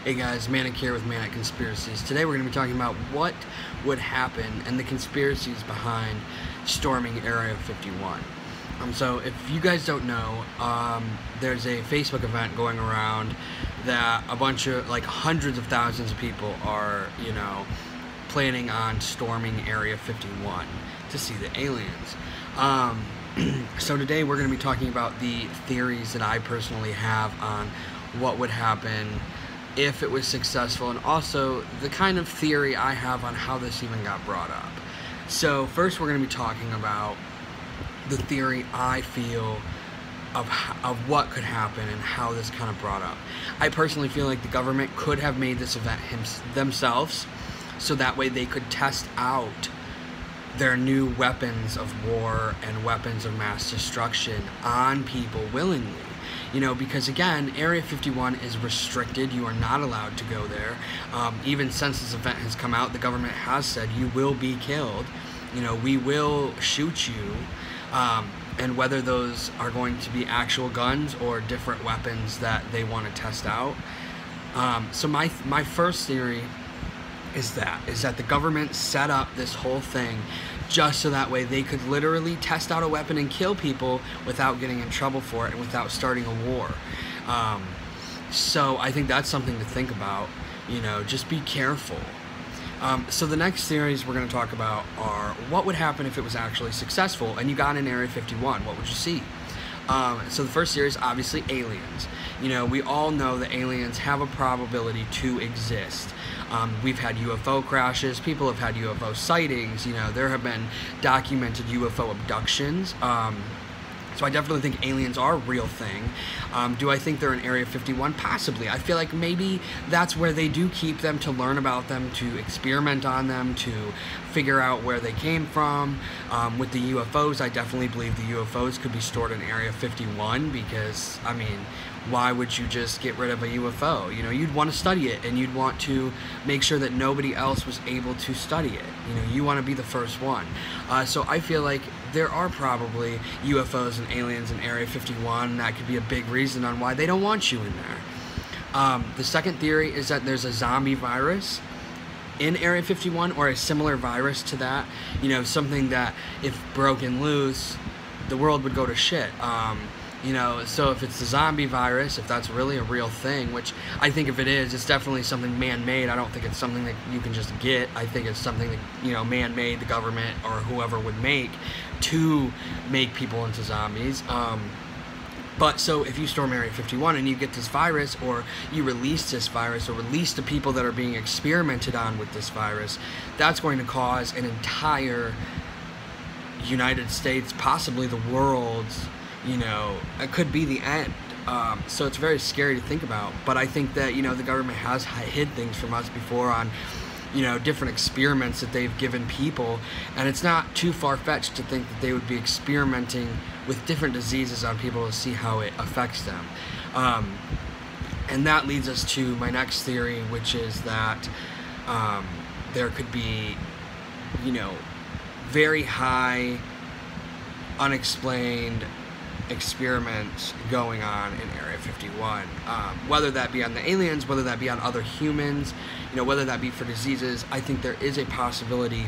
Hey guys, Manic here with Manic Conspiracies. Today we're going to be talking about what would happen and the conspiracies behind storming Area 51. So if you guys don't know, there's a Facebook event going around that a bunch of, like, hundreds of thousands of people are, planning on storming Area 51 to see the aliens. So today we're going to be talking about the theories that I personally have on what would happen if it was successful, and also the kind of theory I have on how this even got brought up. So first we're going to be talking about the theory I feel of what could happen and how this kind of brought up. I personally feel like the government could have made this event themselves, so that way they could test out their new weapons of war and weapons of mass destruction on people willingly. Because again, Area 51 is restricted. You are not allowed to go there. Even since this event has come out, the government has said you will be killed. We will shoot you. And whether those are going to be actual guns or different weapons that they want to test out. So my first theory is that the government set up this whole thing just so that way they could literally test out a weapon and kill people without getting in trouble for it and without starting a war. So I think that's something to think about. Just be careful. So the next theories we're going to talk about are what would happen if it was actually successful and you got in Area 51. What would you see? So the first theory is obviously aliens. We all know that aliens have a probability to exist. We've had UFO crashes, people have had UFO sightings, there have been documented UFO abductions. So I definitely think aliens are a real thing. Do I think they're in Area 51? Possibly. I feel like maybe that's where they do keep them, to learn about them, to experiment on them, to figure out where they came from. With the UFOs, I definitely believe the UFOs could be stored in Area 51 because, why would you just get rid of a UFO? You'd want to study it, and you'd want to make sure that nobody else was able to study it. You want to be the first one. So I feel like there are probably UFOs and aliens in Area 51, and that could be a big reason on why they don't want you in there. The second theory is that there's a zombie virus in Area 51, or a similar virus to that. Something that, if broken loose, the world would go to shit. So if it's the zombie virus, if that's really a real thing, which I think if it is, it's definitely something man-made. I don't think it's something that you can just get. I think it's something that, man-made, the government or whoever would make to make people into zombies. But so if you storm Area 51 and you get this virus, or you release this virus, or release the people that are being experimented on with this virus, that's going to cause an entire United States, possibly the world's, it could be the end. So it's very scary to think about. But I think that, the government has hid things from us before on, different experiments that they've given people. And it's not too far-fetched to think that they would be experimenting with different diseases on people to see how it affects them. And that leads us to my next theory, which is that there could be, very high, unexplained experiments going on in Area 51, whether that be on the aliens, whether that be on other humans, whether that be for diseases. I think there is a possibility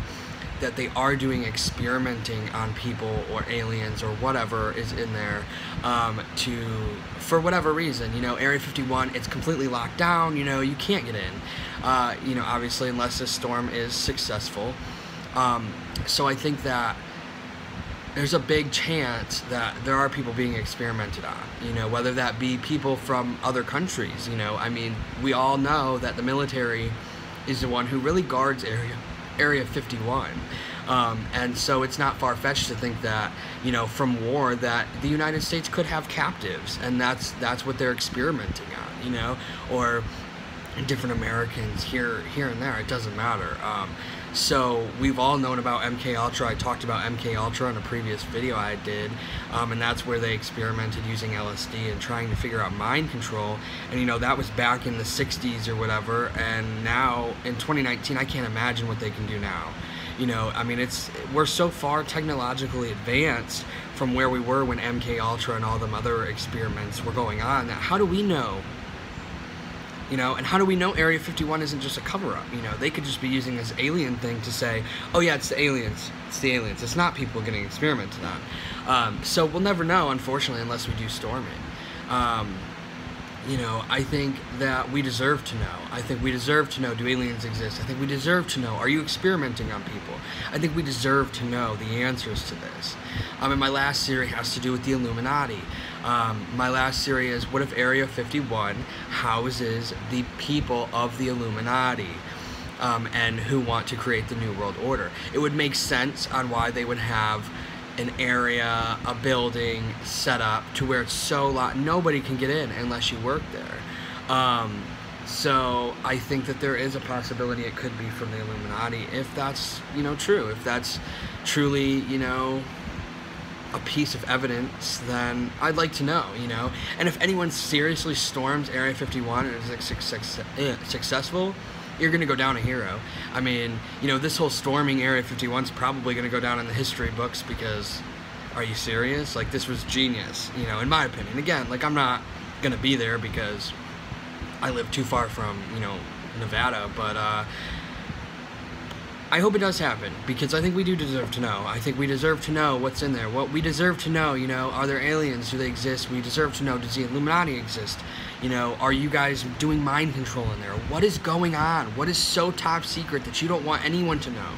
that they are doing experimenting on people or aliens or whatever is in there, for whatever reason. Area 51, it's completely locked down. You can't get in, obviously, unless this storm is successful. So I think that there's a big chance that there are people being experimented on, whether that be people from other countries. We all know that the military is the one who really guards Area 51. And so it's not far-fetched to think that, from war, that the United States could have captives, and that's what they're experimenting on, or different Americans here and there. It doesn't matter. So we've all known about MK Ultra. I talked about MK Ultra in a previous video I did, and that's where they experimented using LSD and trying to figure out mind control. And that was back in the 60s or whatever. And now in 2019, I can't imagine what they can do now. We're so far technologically advanced from where we were when MK Ultra and all them other experiments were going on, that how do we know You know, and how do we know Area 51 isn't just a cover-up? You know, they could just be using this alien thing to say, oh yeah, it's the aliens. It's the aliens. It's not people getting experimented on. So we'll never know, unfortunately, unless we do storm it. You know, I think that we deserve to know. I think we deserve to know, do aliens exist? I think we deserve to know, are you experimenting on people? I think we deserve to know the answers to this. And my last theory has to do with the Illuminati. My last theory is, what if Area 51 houses the people of the Illuminati? And who want to create the New World Order? It would make sense on why they would have an area, a building set up to where it's so locked, nobody can get in unless you work there. So I think that there is a possibility it could be from the Illuminati, if that's, you know, true. If that's truly, you know, a piece of evidence, then I'd like to know, you know. And if anyone seriously storms Area 51 and is successful, you're going to go down a hero. I mean, you know, this whole storming Area 51 is probably going to go down in the history books because, are you serious? Like, this was genius, you know, in my opinion. Again, like, I'm not going to be there because I live too far from, you know, Nevada, but I hope it does happen, because I think we do deserve to know. I think we deserve to know what's in there. What we deserve to know, you know, are there aliens? Do they exist? We deserve to know, does the Illuminati exist? You know, are you guys doing mind control in there? What is going on? What is so top secret that you don't want anyone to know?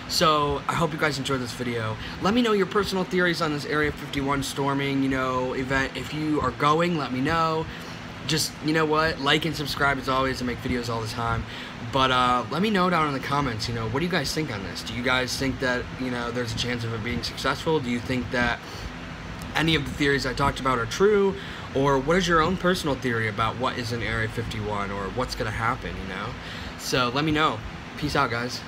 So, I hope you guys enjoyed this video. Let me know your personal theories on this Area 51 storming, you know, event. If you are going, let me know. Just, you know what, like and subscribe as always. I make videos all the time. But let me know down in the comments, you know, what do you guys think on this? Do you guys think that, you know, there's a chance of it being successful? Do you think that any of the theories I talked about are true? Or what is your own personal theory about what is in Area 51 or what's going to happen, you know? So let me know. Peace out, guys.